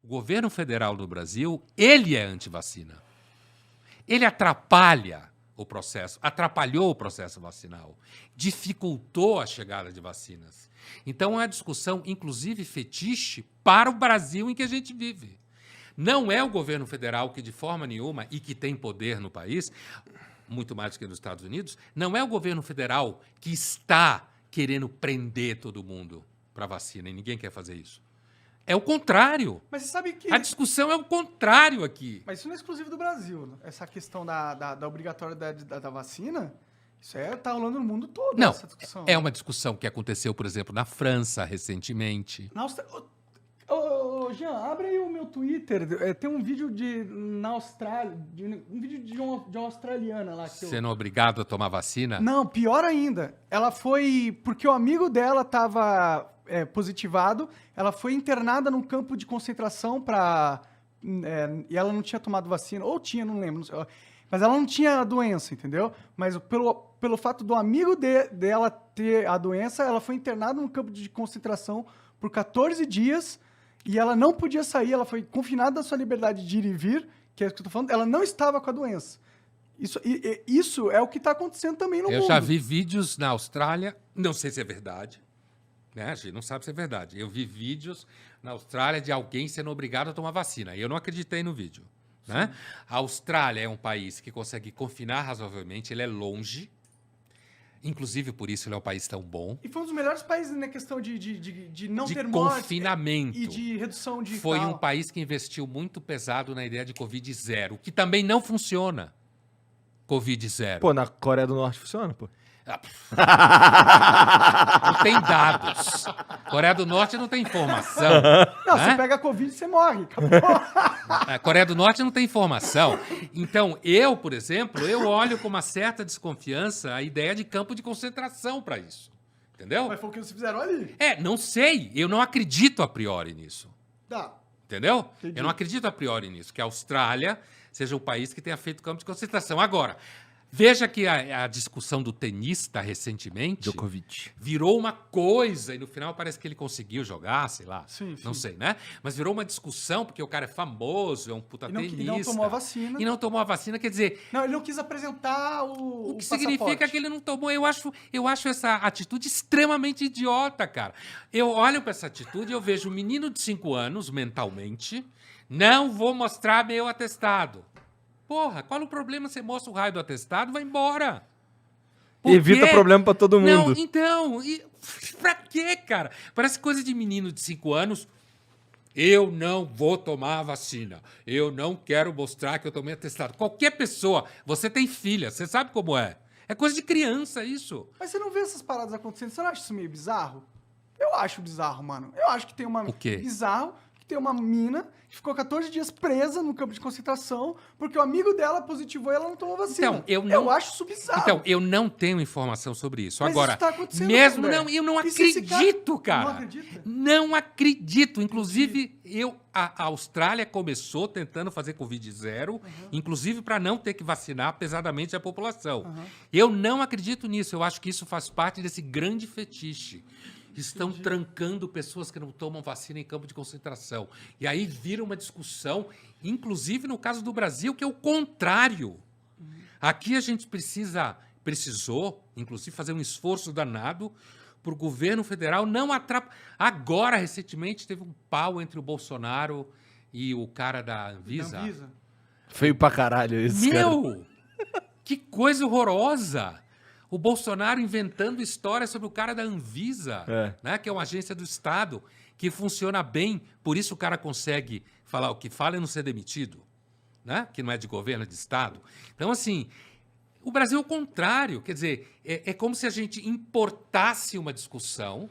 O governo federal do Brasil, ele é antivacina. Ele atrapalha o processo, atrapalhou o processo vacinal, dificultou a chegada de vacinas. Então, é uma discussão, inclusive, fetiche para o Brasil em que a gente vive. Não é o governo federal que, de forma nenhuma, e que tem poder no país, muito mais do que nos Estados Unidos, não é o governo federal que está querendo prender todo mundo para a vacina, e ninguém quer fazer isso. É o contrário. Mas você sabe que... A discussão é o contrário aqui. Mas isso não é exclusivo do Brasil. Essa questão da obrigatoriedade da vacina, isso tá rolando no mundo todo, Não, essa discussão. é uma discussão que aconteceu, por exemplo, na França, recentemente. Ô, Jean, abre aí o meu Twitter. Tem um vídeo na Austrália, um vídeo de uma australiana lá. Sendo obrigado a tomar vacina? Não, pior ainda. Ela foi... Porque o amigo dela estava positivado, ela foi internada num campo de concentração e ela não tinha tomado vacina, ou tinha, não lembro. Mas ela não tinha a doença, entendeu? Mas pelo fato do amigo dela ter a doença, ela foi internada num campo de concentração por 14 dias e ela não podia sair, ela foi confinada da sua liberdade de ir e vir, que é isso que eu tô falando, ela não estava com a doença. Isso é o que está acontecendo também no mundo. Eu já vi vídeos na Austrália, não sei se é verdade, né? A gente não sabe se é verdade. Eu vi vídeos na Austrália de alguém sendo obrigado a tomar vacina, e eu não acreditei no vídeo. Né? A Austrália é um país que consegue confinar razoavelmente, ele é longe, inclusive por isso ele é um país tão bom. E foi um dos melhores países na questão de não ter morte confinamento e de redução de Foi um país que investiu muito pesado na ideia de Covid zero, que também não funciona. Covid zero. Pô, na Coreia do Norte funciona, pô. Não tem dados. Coreia do Norte não tem informação. Não, né? você pega a Covid, você morre. A Coreia do Norte não tem informação. Então, eu, por exemplo, eu olho com uma certa desconfiança a ideia de campo de concentração para isso. Entendeu? Mas foi o que vocês fizeram ali. Não sei. Eu não acredito a priori nisso. Tá. Entendeu? Entendi. Eu não acredito a priori nisso, que a Austrália seja o país que tenha feito campo de concentração. Agora, veja que a discussão do tenista recentemente Djokovic virou uma coisa, e no final parece que ele conseguiu jogar, sei lá, Sim, não sim. sei, né? Mas virou uma discussão, porque o cara é famoso, é um puta tenista. E não tomou a vacina. E não tomou a vacina, quer dizer... Não, ele não quis apresentar o que passaporte. significa que ele não tomou. Eu acho essa atitude extremamente idiota, cara. Eu olho para essa atitude e eu vejo um menino de 5 anos, mentalmente, não vou mostrar meu atestado. Porra, qual o problema? Você mostra o raio do atestado, vai embora. Por evita quê? problema pra todo mundo. Não, então, pra quê, cara? Parece coisa de menino de 5 anos. Eu não vou tomar a vacina. Eu não quero mostrar que eu tomei atestado. Qualquer pessoa, você tem filha, você sabe como é. É coisa de criança isso. Mas você não vê essas paradas acontecendo? Você não acha isso meio bizarro? Eu acho bizarro, mano. Eu acho que tem uma... O quê? Bizarro que tem uma mina que ficou 14 dias presa no campo de concentração porque o amigo dela positivou e ela não tomou vacina. Então, eu acho isso bizarro. Então, eu não tenho informação sobre isso. Mas Agora, isso tá acontecendo, mesmo André. não, eu não E se esse acredito, cara. Não acredita? Não acredito. Inclusive, a Austrália começou tentando fazer Covid zero, inclusive para não ter que vacinar pesadamente a população. Eu não acredito nisso. Eu acho que isso faz parte desse grande fetiche. Estão trancando pessoas que não tomam vacina em campo de concentração. E aí vira uma discussão, inclusive no caso do Brasil, que é o contrário. Aqui a gente precisou, inclusive, fazer um esforço danado para o governo federal não atrapalhar. Agora, recentemente, teve um pau entre o Bolsonaro e o cara da Anvisa. Feio pra caralho isso, cara. Meu! Que coisa horrorosa! O Bolsonaro inventando histórias sobre o cara da Anvisa, né, que é uma agência do Estado, que funciona bem, por isso o cara consegue falar o que fala e não ser demitido, né, que não é de governo, é de Estado. Então, assim, o Brasil é o contrário, quer dizer, é como se a gente importasse uma discussão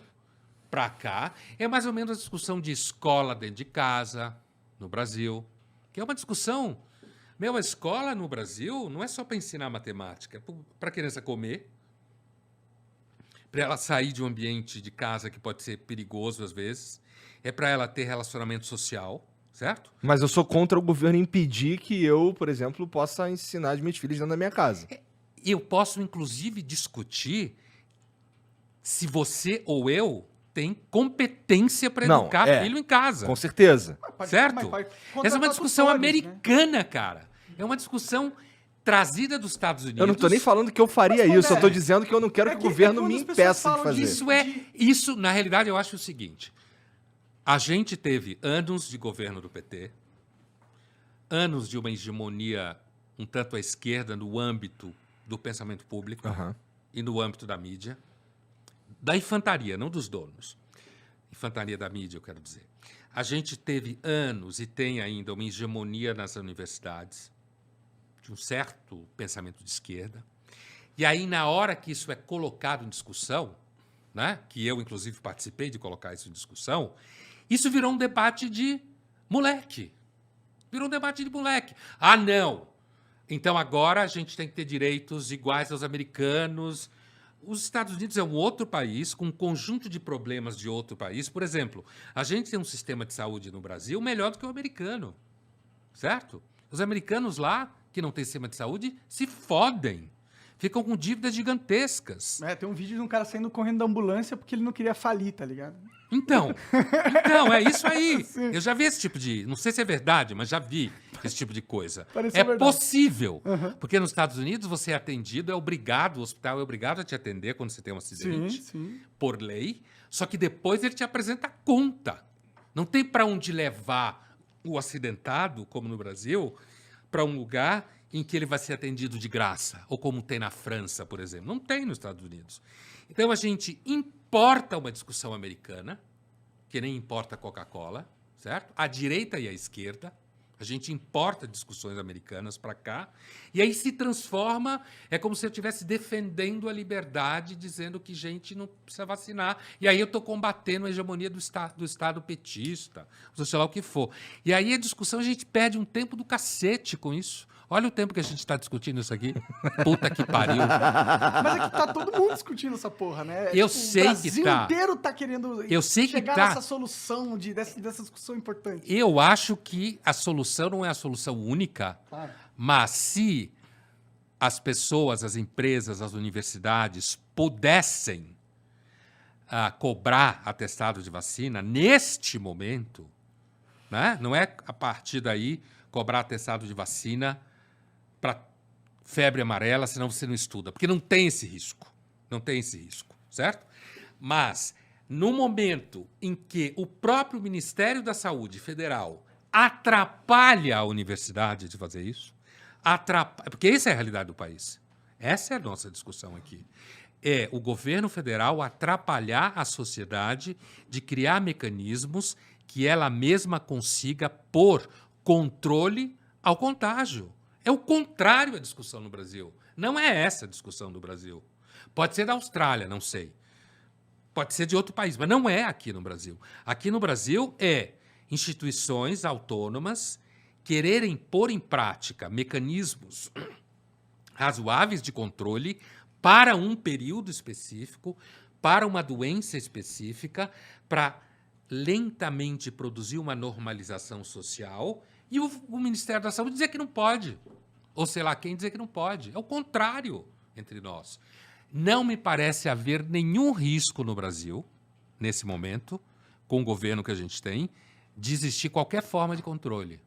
para cá, é mais ou menos a discussão de escola dentro de casa, no Brasil, que é uma discussão... a escola no Brasil não é só para ensinar matemática, é para a criança comer, para ela sair de um ambiente de casa que pode ser perigoso às vezes, é para ela ter relacionamento social, certo? Mas eu sou contra o governo impedir que eu, por exemplo, possa ensinar as minhas filhas dentro da minha casa. Eu posso, inclusive, discutir se você ou eu tem competência para Não, educar filho em casa. Com certeza. Certo? Mas pode Essa é uma contratar discussão tutores, né? americana, cara. É uma discussão trazida dos Estados Unidos. Eu não tô nem falando que eu faria Mas, isso, eu tô Pondé, dizendo que eu não quero que o que governo quando me as pessoas impeça de falam fazer. Isso, na realidade, eu acho o seguinte. A gente teve anos de governo do PT, anos de uma hegemonia um tanto à esquerda no âmbito do pensamento público Aham. e no âmbito da mídia, da infantaria, não dos donos. Infantaria da mídia, eu quero dizer. A gente teve anos e tem ainda uma hegemonia nas universidades, de um certo pensamento de esquerda. E aí, na hora que isso é colocado em discussão, né, que eu, inclusive, participei de colocar isso em discussão, isso virou um debate de moleque. Virou um debate de moleque. Ah, não! Então, agora a gente tem que ter direitos iguais aos americanos. Os Estados Unidos é um outro país com um conjunto de problemas de outro país. Por exemplo, a gente tem um sistema de saúde no Brasil melhor do que o americano, certo? Os americanos lá, que não têm sistema de saúde, se fodem. Ficam com dívidas gigantescas. Tem um vídeo de um cara saindo correndo da ambulância porque ele não queria falir, tá ligado? Então, é isso aí. Sim. Eu já vi esse tipo de... Não sei se é verdade, mas já vi esse tipo de coisa. Parece É verdade. possível. Porque nos Estados Unidos você é atendido, é obrigado, o hospital é obrigado a te atender quando você tem um acidente, Sim. por lei, só que depois ele te apresenta a conta. Não tem para onde levar o acidentado, como no Brasil, para um lugar em que ele vai ser atendido de graça, ou como tem na França, por exemplo. Não tem nos Estados Unidos. Então, a gente importa uma discussão americana, que nem importa a Coca-Cola, certo? A direita e a esquerda. A gente importa discussões americanas para cá, e aí se transforma, é como se eu estivesse defendendo a liberdade, dizendo que gente não precisa vacinar, e aí eu estou combatendo a hegemonia do Estado petista, sei lá o que for. E aí a discussão, a gente perde um tempo do cacete com isso. Olha o tempo que a gente está discutindo isso aqui. Puta que pariu. Mas é que tá todo mundo discutindo essa porra, né? Eu sei que tá. O Brasil inteiro tá querendo Eu sei que chegar tá. nessa solução, dessa discussão importante. Eu acho que a solução não é a solução única, Claro. mas se as pessoas, as empresas, as universidades pudessem cobrar atestado de vacina neste momento, né? Não é a partir daí cobrar atestado de vacina para febre amarela, senão você não estuda, porque não tem esse risco. Não tem esse risco, certo? Mas, no momento em que o próprio Ministério da Saúde Federal atrapalha a universidade de fazer isso, porque essa é a realidade do país. Essa é a nossa discussão aqui. É o governo federal atrapalhar a sociedade de criar mecanismos que ela mesma consiga pôr controle ao contágio. É o contrário à discussão no Brasil. Não é essa a discussão do Brasil. Pode ser da Austrália, não sei. Pode ser de outro país, mas não é aqui no Brasil. Aqui no Brasil é instituições autônomas quererem pôr em prática mecanismos razoáveis de controle para um período específico, para uma doença específica, para lentamente produzir uma normalização social, e o Ministério da Saúde dizer que não pode. Ou sei lá quem dizer que não pode. É o contrário entre nós. Não me parece haver nenhum risco no Brasil, nesse momento, com o governo que a gente tem, de existir qualquer forma de controle.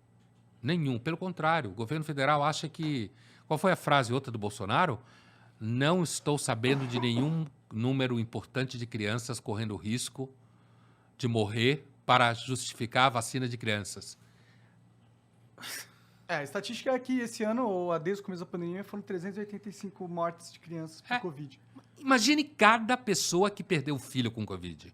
Nenhum. Pelo contrário, o governo federal acha que... Qual foi a frase outra do Bolsonaro? Não estou sabendo de nenhum número importante de crianças correndo risco de morrer para justificar a vacina de crianças. A estatística é que esse ano, ou desde o começo da pandemia, foram 385 mortes de crianças por Covid. Imagine cada pessoa que perdeu o filho com Covid.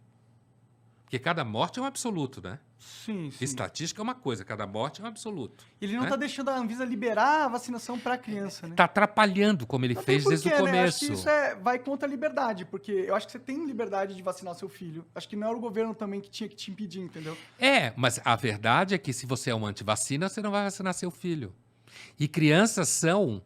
Porque cada morte é um absoluto, né? Sim. Estatística é uma coisa, cada morte é um absoluto. Ele não está deixando a Anvisa liberar a vacinação para a criança, né? Está atrapalhando, como ele fez desde o começo. Né? Acho que isso vai contra a liberdade, porque eu acho que você tem liberdade de vacinar seu filho. Acho que não era o governo também que tinha que te impedir, entendeu? Mas a verdade é que se você é um antivacina, você não vai vacinar seu filho. E crianças são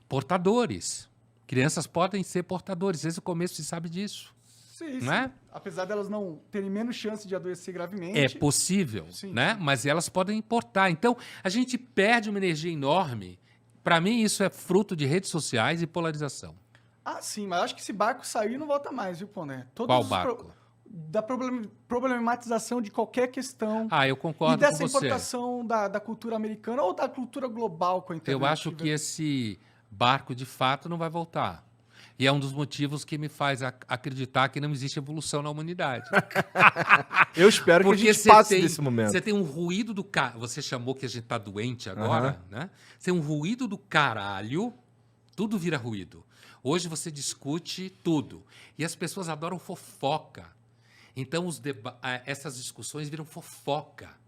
portadores. Crianças podem ser portadores. Desde o começo se sabe disso. Sim. Não é? Apesar delas não terem menos chance de adoecer gravemente. É possível, né? Mas elas podem importar. Então, a gente perde uma energia enorme. Para mim, isso é fruto de redes sociais e polarização. Sim, mas acho que esse barco saiu e não volta mais, viu, Pondé? Qual barco? da problematização de qualquer questão. Eu concordo e dessa com você. importação da cultura americana ou da cultura global com a internet. Eu acho que esse barco, de fato, não vai voltar. E é um dos motivos que me faz acreditar que não existe evolução na humanidade. Eu espero que a gente passe desse momento. Você tem um ruído do caralho. Você chamou que a gente tá doente agora, né? Você tem um ruído do caralho, tudo vira ruído. Hoje você discute tudo. E as pessoas adoram fofoca. Então essas discussões viram fofoca.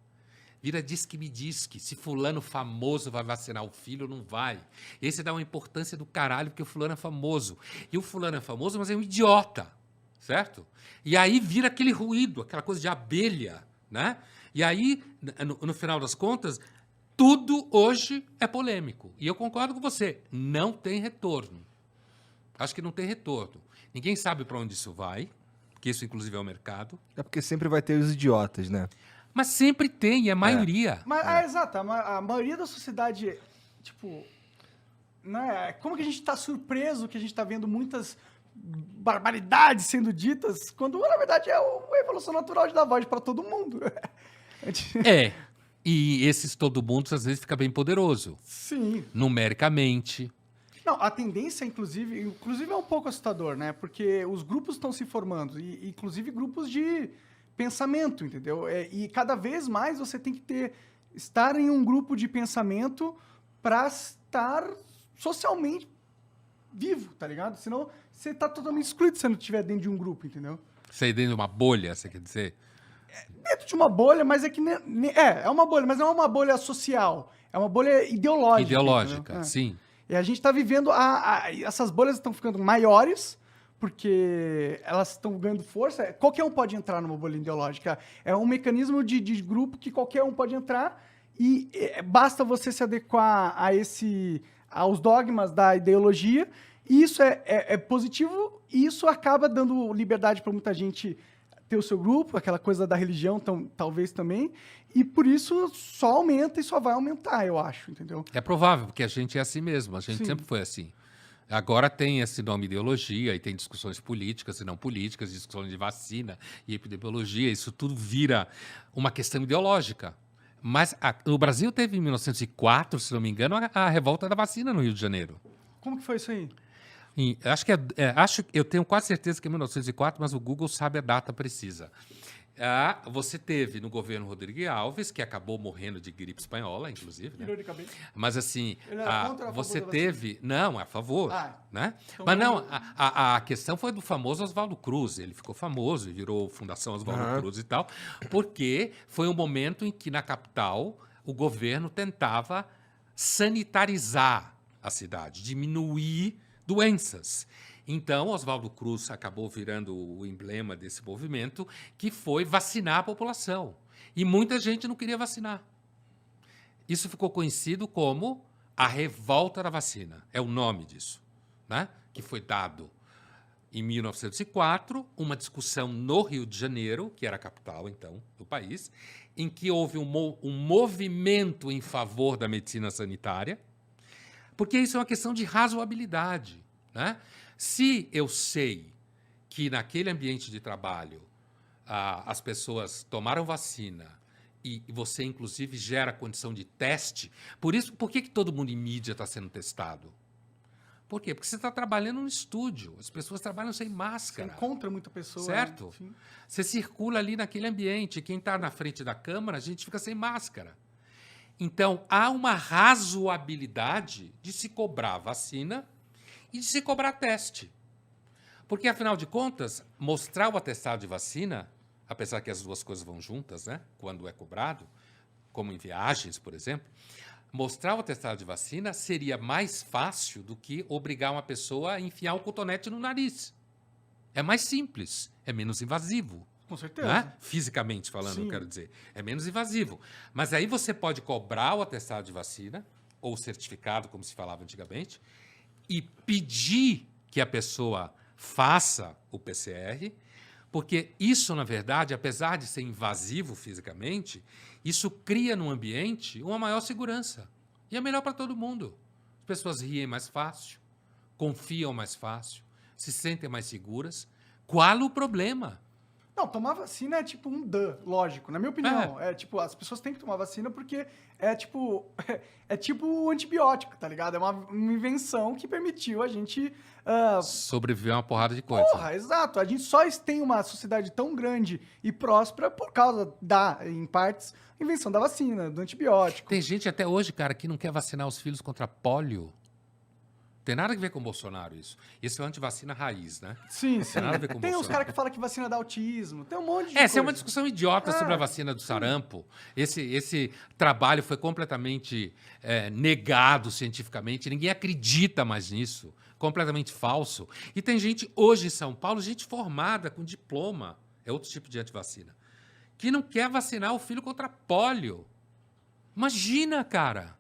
Vira diz-que-me-diz-que. Se fulano famoso vai vacinar o filho, não vai. E aí você dá uma importância do caralho porque o fulano é famoso. E o fulano é famoso, mas é um idiota, certo? E aí vira aquele ruído, aquela coisa de abelha, né? E aí, no final das contas, tudo hoje é polêmico. E eu concordo com você, não tem retorno. Acho que não tem retorno. Ninguém sabe para onde isso vai, porque isso, inclusive, é o mercado. É porque sempre vai ter os idiotas, né? Mas sempre tem, é a maioria. Mas, exato, a maioria da sociedade, tipo, né, como que a gente está surpreso que a gente está vendo muitas barbaridades sendo ditas, quando, na verdade, é a evolução natural de dar voz para todo mundo. E esses todo mundo, às vezes, fica bem poderoso. Sim. Numericamente. Não, a tendência, inclusive é um pouco assustador, né? Porque os grupos estão se formando, e inclusive grupos de pensamento, entendeu? E cada vez mais você tem que estar em um grupo de pensamento para estar socialmente vivo, tá ligado? Senão você tá totalmente excluído se você não estiver dentro de um grupo, entendeu? Você dentro de uma bolha, você quer dizer? Dentro de uma bolha, mas é que... É uma bolha, mas não é uma bolha social. É uma bolha ideológica. Ideológica, sim. E a gente está vivendo... essas bolhas estão ficando maiores, porque elas estão ganhando força. Qualquer um pode entrar numa bolha ideológica. É um mecanismo de grupo que qualquer um pode entrar e basta você se adequar aos dogmas da ideologia. E isso é positivo e isso acaba dando liberdade para muita gente ter o seu grupo, aquela coisa da religião talvez também. E por isso só aumenta e só vai aumentar, eu acho, entendeu? É provável, porque a gente é assim mesmo. A gente sempre foi assim. Agora tem esse nome ideologia e tem discussões políticas e não políticas, discussões de vacina e epidemiologia, isso tudo vira uma questão ideológica. Mas no Brasil teve em 1904, se não me engano, a revolta da vacina no Rio de Janeiro. Como que foi isso aí? Eu tenho quase certeza que é 1904, mas o Google sabe a data precisa. Você teve no governo Rodrigues Alves, que acabou morrendo de gripe espanhola, inclusive. Né? Mas assim, Ele era contra ou a você favor da teve... Não, a favor. Né? Então Mas não, a questão foi do famoso Oswaldo Cruz. Ele ficou famoso e virou Fundação Oswaldo Cruz e tal, porque foi um momento em que, na capital, o governo tentava sanitarizar a cidade, diminuir doenças. Então, Oswaldo Cruz acabou virando o emblema desse movimento, que foi vacinar a população. E muita gente não queria vacinar. Isso ficou conhecido como a revolta da vacina. É o nome disso, né? Que foi dado em 1904, uma discussão no Rio de Janeiro, que era a capital, então, do país, em que houve um movimento em favor da medicina sanitária, porque isso é uma questão de razoabilidade, né? Se eu sei que naquele ambiente de trabalho as pessoas tomaram vacina e você, inclusive, gera condição de teste, por que todo mundo em mídia está sendo testado? Por quê? Porque você está trabalhando no estúdio, as pessoas trabalham sem máscara. Você encontra muita pessoa. Certo? Né? Você circula ali naquele ambiente, quem está na frente da câmara, a gente fica sem máscara. Então, há uma razoabilidade de se cobrar vacina e de se cobrar teste. Porque, afinal de contas, mostrar o atestado de vacina, apesar que as duas coisas vão juntas, né, quando é cobrado, como em viagens, por exemplo, mostrar o atestado de vacina seria mais fácil do que obrigar uma pessoa a enfiar um cotonete no nariz. É mais simples, é menos invasivo. Com certeza. Né? Fisicamente falando, eu quero dizer. É menos invasivo. Mas aí você pode cobrar o atestado de vacina, ou o certificado, como se falava antigamente, e pedir que a pessoa faça o PCR, porque isso, na verdade, apesar de ser invasivo fisicamente, isso cria no ambiente uma maior segurança. E é melhor para todo mundo. As pessoas riem mais fácil, confiam mais fácil, se sentem mais seguras. Qual o problema? Não, tomar vacina é tipo um lógico, na minha opinião. É tipo, as pessoas têm que tomar vacina porque é tipo o antibiótico, tá ligado? É uma invenção que permitiu a gente... Sobreviver a uma porrada de coisa. Porra, exato. A gente só tem uma sociedade tão grande e próspera por causa em partes, invenção da vacina, do antibiótico. Tem gente até hoje, cara, que não quer vacinar os filhos contra pólio. Tem nada a ver com o Bolsonaro isso. Isso é antivacina raiz, né? Sim, Tem nada a ver com o Tem uns Bolsonaro. caras que falam que vacina dá autismo. Tem um monte de Essa é uma coisa. discussão idiota sobre a vacina do sarampo. Esse trabalho foi completamente negado cientificamente. Ninguém acredita mais nisso. Completamente falso. E tem gente hoje em São Paulo, gente formada com diploma, é outro tipo de antivacina, que não quer vacinar o filho contra pólio. Imagina, cara.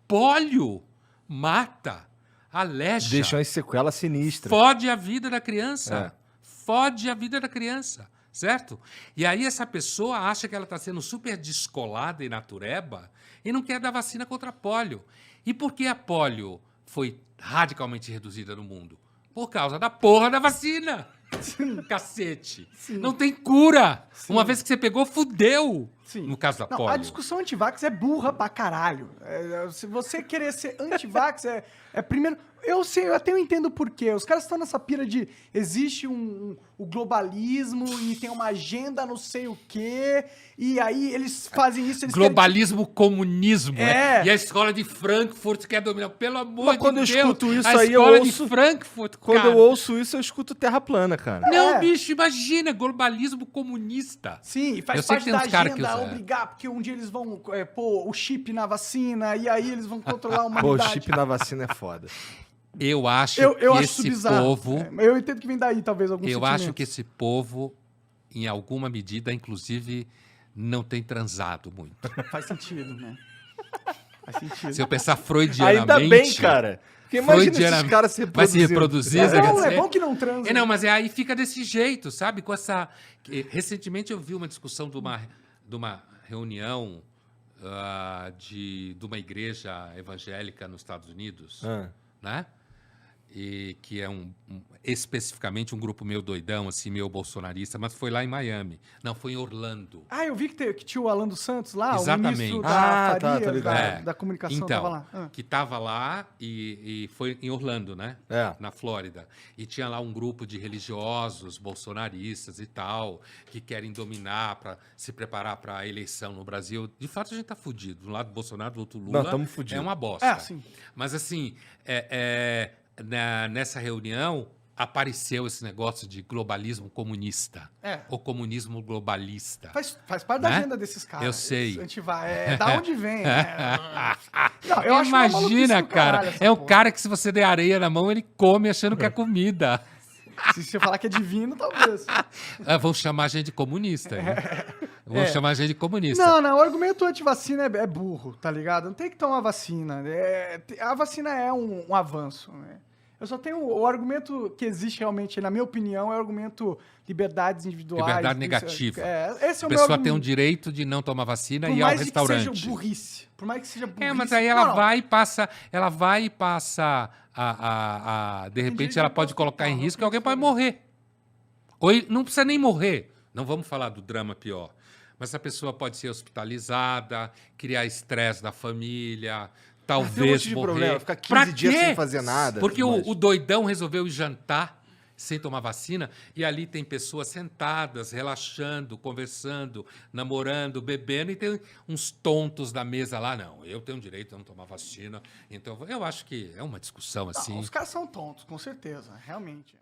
Pólio mata, aleja. Deixa uma sequela sinistra. Fode a vida da criança. É. Fode a vida da criança, certo? E aí essa pessoa acha que ela está sendo super descolada e natureba e não quer dar vacina contra pólio. E por que a pólio foi radicalmente reduzida no mundo? Por causa da porra da vacina. Cacete. Sim. Não tem cura. Sim. Uma vez que você pegou, fudeu. Sim. No caso da Não, pólio. a discussão antivax é burra pra caralho. Se você querer ser antivax, primeiro... Eu até entendo por quê. Os caras estão nessa pira de existe o globalismo e tem uma agenda não sei o quê, e aí eles fazem isso... Eles Globalismo, comunismo. É. E a escola de Frankfurt quer dominar. Pelo amor Mas de quando eu Deus. escuto isso a aí, eu escola ouço- de Frankfurt, Quando cara. eu ouço isso, eu escuto terra plana, cara. Não, É. bicho, imagina, globalismo comunista. Sim, e Eu faz sei parte que tem da uns caras que agenda usam, obrigar, porque um dia eles vão pôr o chip na vacina, e aí eles vão controlar a Pô, o humanidade. chip na vacina é foda. Eu acho Eu que acho isso esse bizarro. povo... Eu entendo que vem daí, talvez, algum Eu sentimento. acho que esse povo, em alguma medida, inclusive, não tem transado muito. Faz sentido, né? Faz sentido. Se eu pensar freudianamente... Ainda bem, cara. Porque imagina esses freudianamente, caras se vai se reproduzindo. reproduzir, você quer Não, é dizer? bom que não transa. Não, mas aí fica desse jeito, sabe? Com essa... Recentemente eu vi uma discussão de uma reunião de uma igreja evangélica nos Estados Unidos, né? E que é especificamente um grupo meio doidão, assim, meio bolsonarista, mas foi lá em Miami. Não, foi em Orlando. Ah, eu vi que tinha o Alan dos Santos lá, Exatamente. o ministro Ah, da tá, Faria, tô ligado. da comunicação, Então, tava lá. que estava lá e foi em Orlando, né? É. Na Flórida. E tinha lá um grupo de religiosos, bolsonaristas e tal, que querem dominar para se preparar para a eleição no Brasil. De fato, a gente tá fudido. De um lado Bolsonaro, do outro Lula. Não, tamo fudido. É uma bosta. Sim. Mas assim, nessa reunião apareceu esse negócio de globalismo comunista. Ou comunismo globalista. Faz parte da Né? agenda desses caras. Eu sei. Da onde vem, né? Não, eu acho uma maluquice Imagina, do cara. caralho essa É um porra. cara que se você der areia na mão, ele come achando que é comida. Se você falar que é divino, talvez. Vão chamar a gente de comunista. Hein? Vão chamar a gente de comunista. Não, o argumento anti-vacina é burro, tá ligado? Não tem que tomar vacina. A vacina é um avanço, né? Eu só tenho o argumento que existe realmente, na minha opinião, é o argumento liberdades individuais. Liberdade negativa. Esse é A o meu pessoa tem argumento. um direito de não tomar vacina Por e ir ao mais que restaurante. seja burrice. Por mais que seja burrice. Mas aí ela vai e passa de repente direito ela de ir pode pro colocar em hospital, risco não e alguém tem pode morrer. Ou não precisa nem morrer. Não vamos falar do drama pior. Mas a pessoa pode ser hospitalizada, criar estresse da família, Tem um talvez monte de morrer. problema, ficar 15 Pra dias quê? sem fazer nada. Porque tudo mais. o doidão resolveu ir jantar sem tomar vacina e ali tem pessoas sentadas, relaxando, conversando, namorando, bebendo e tem uns tontos da mesa lá. Não, eu tenho direito a não tomar vacina. Então, eu acho que é uma discussão assim. Não, os caras são tontos, com certeza, realmente.